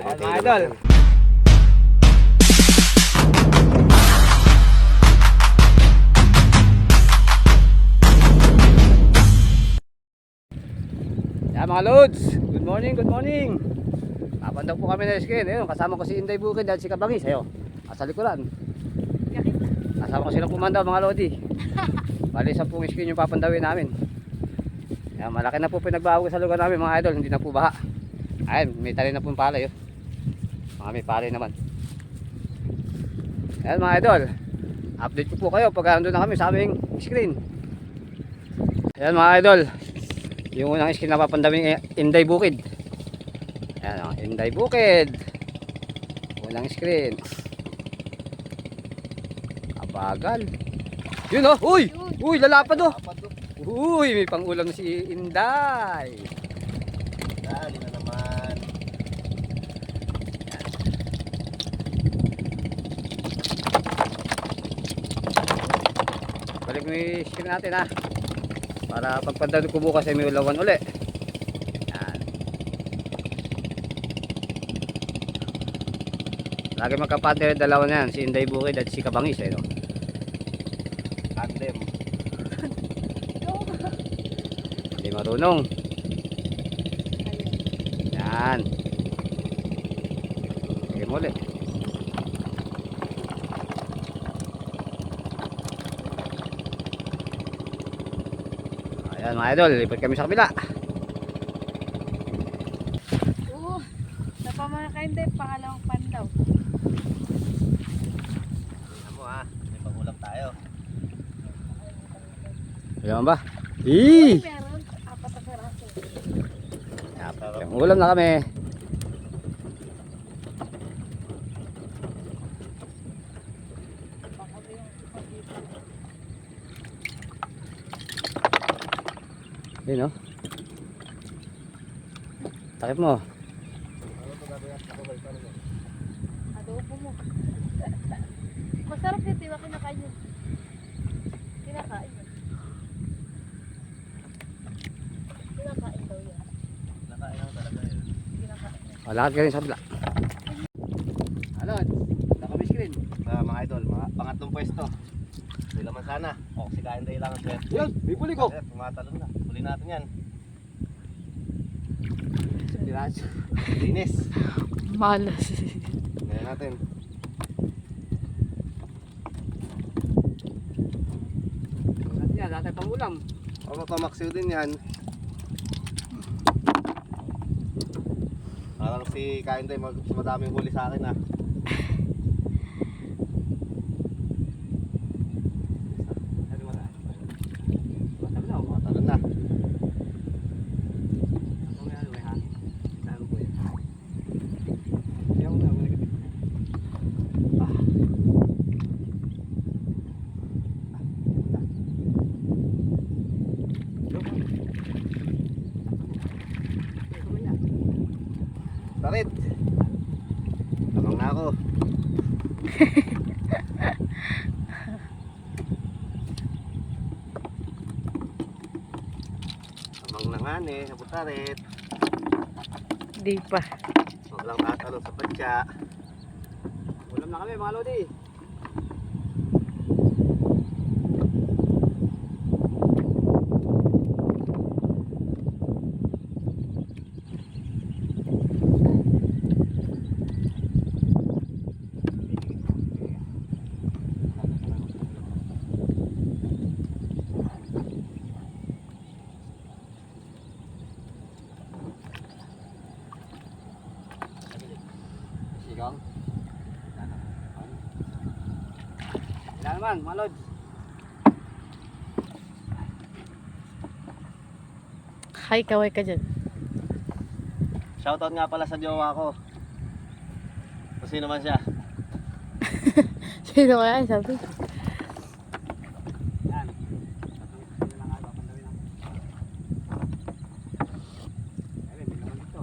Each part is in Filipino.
Ayan, mga idol. Ayan mga loads, good morning, good morning. Papandaw po kami na skin. Ayun, kasama ko si Inday Bukid at si Kabangis. Ayun, sa likuran. Kasama ko silang pumandaw mga lodi. Bali 10 skin yung papandawin namin. Ayan, malaki na po pinagbago sa lugar namin mga idol. Hindi na po baha. Ayan, may tali na po palay. May palay naman. Ayan mga idol, update ko po kayo pag ando na kami sa aming screen. Ayan mga idol, yung unang skin na papandawing Inday Bukid. Ayan, Inday Bukid. Unang screen. Abagal. Yun oh, uy! Uy, lalapad oh! Uy, may pangulam si Inday. Dali na naman. Balik mo yung screen natin ha. Para pagpandalo ko bukas ay may ulawan uli. Yan. Lagi magkapatid dalawa na yan. Si Inday Bukid at si Kabangis. No? Tandem. Hindi marunong. Yan. Sige mo ulit. Ayan mga idol, lipat kami sa kabila. Oo, sa pamakain din, pangalawang pandaw. Tingnan mo ha, may pangulam tayo. Ayan ba? Eee! Meron, 4 na peraso. Yung ulam na kami. Yun o. Takip mo. Adobo mo. Masarap yun, di ba kinakain yun? Kinakain yun. Kinakain daw yan. Nakain lang talaga yun. Kinakain yun. Lakad ka rin sa kabila. Ano? Nakami screen. Mga idol, pangatlong pwesto. May laman sana. O, si Kain Day lang ang swerte. Yan, may buli ko. Tumatalon na. Huli natin yan. Piraso. Linis. Malas. Ngayon natin. Yan, dati pang ulam. O, mapamaksiw din yan. Parang si Kain Day madaming huli sa akin ha. Tumatalon na. Tarit. Lamang na ako. Lamang na nga sabot tarit. Di pa. Huwag lang tatalon sa padya. Ulam na kami mga lodi. Sigang. Ilan naman mga lods. Hi, kaway ka dyan. Shoutout nga pala sa jowa ko. Kung sino man siya. Sino kaya sabi? Yan. Tatang lang nga papandawin namin. Ayun, hindi naman dito.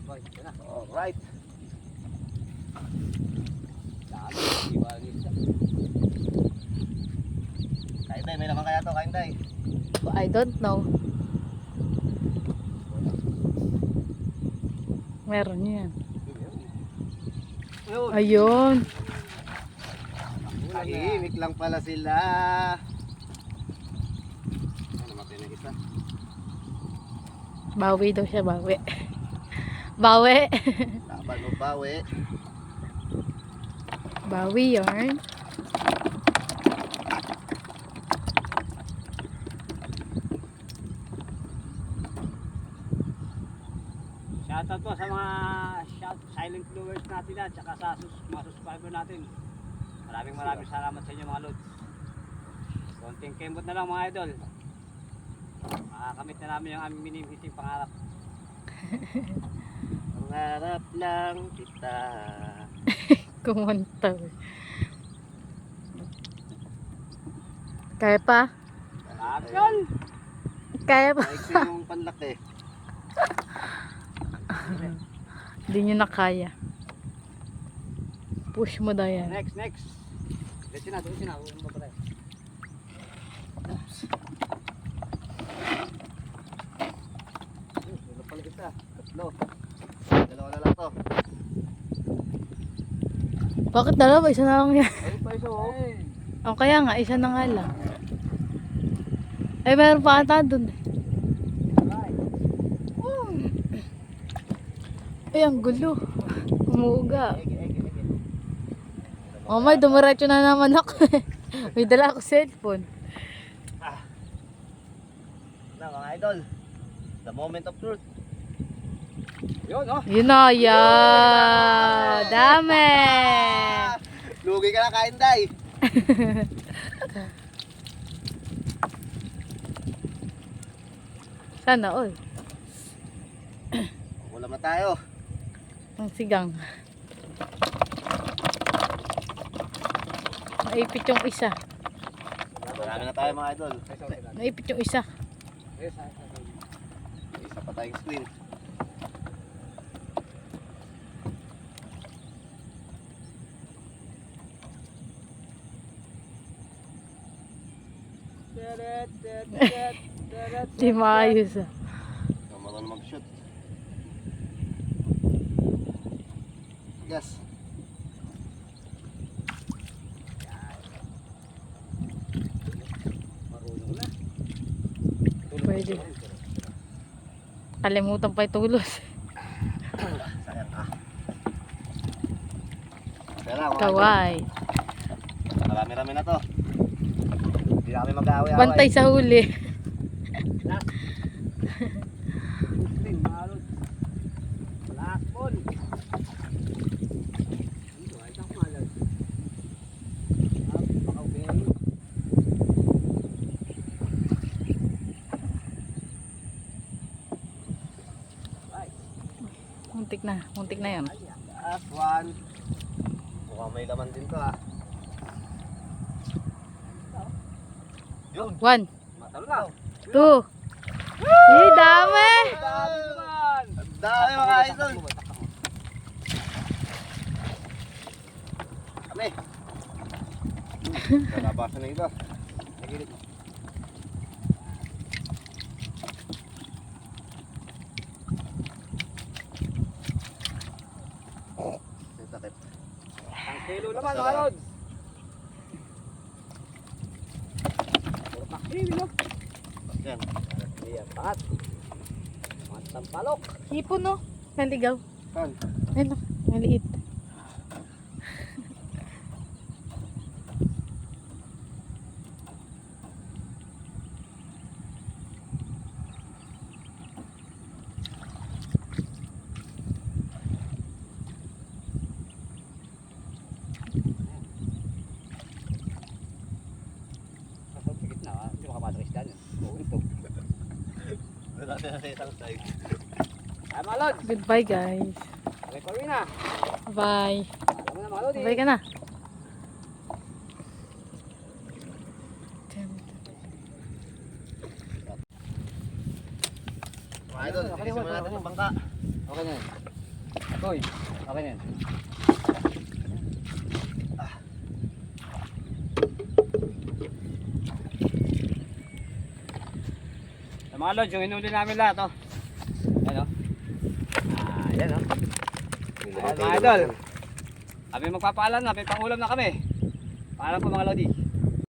Boy, yan na. Alright. Dami, iba nito. Kahit Kainday, may laman kaya to, Kainday. I don't know. Meron yan. Ayun. Tahimik lang pala sila. Ano, namatay na isa. Bawi daw siya, bawi. Bawi. Laban mo bawi. Bawi yarn. Shoutout po sa mga silent viewers natin at saka sa mga subscriber natin. Maraming salamat sa inyo mga lods. Konting kembot na lang mga idol. Makakamit na namin yung aming minimiting pangarap. Pangarap lang kita. Kumanta. Kaya pa? Action! Kaya pa? Maiksi yung panlaki. Hindi nyo na kaya. Push mo daw yan. Next. Diretso na. Huwag mo ba tayo? Dalawa pala kita. Tatlo. Dalawa na lang to. Bakit dalawa? Isa na lang yan. Ayun pa isa oh. O kaya nga, isa na nga lang. Ay, meron pa ata dun. Ay, ang gulo. Umuuga. Oh may, dumiretso na naman ako. May dala ako cellphone. Na mga idol. The moment of truth. Yun oh. Yun na, yeah. Dami. Lugi ka na, Kainday. Sana all. Ulam na tayo. Ang sigang. Naipit yung isa. Marami na tayo mga idol. Naipit yung isa. Isa pa tayong screen. Di maayos ah. Ang marunong mag-shoot. Yes. Pwede. Kalimutan pa itulos. Sayang ah. Kaya lang, mga idol. Kaway. Marami-rami na to. Hindi na kami mag-aaway-aaway. Bantay sa huli. Din, mga lods. Last ball. Ay, isang kumalag. Pakaubing. Muntik na yan. Last one. Mukhang may laman din to ah. Yun. 1, Matalo na. 2. Eh, dami! Dami naman. Ang dami mga idol. Kami. Kalabasan na iba. Nagilid mo. Ang sakit. Ang kilo naman mga lods. Puro pakili no. Yan. Ayan, pangat. Pangat ng palok. Hipon no? Naligaw. Saan? Ayun no, maliit. Sa gitna ha. Hindi makapasok isda niya. Oo, ito. Wala na sa isang side. Ay mga lods. Goodbye guys. Okay, pauwi na. Bye. Alam mo na mga lodi. Bye ka na. Mga idol, tinisin mo natin yung bangka. Okay na yan. Akoy, okay na yan. Mga lods, yung hinuli namin lahat, oh. Ayan, oh. Ayan, oh. Ayan, mga idol. Kami magpapaalam na, may pangulam na kami. Paalam po mga lodi.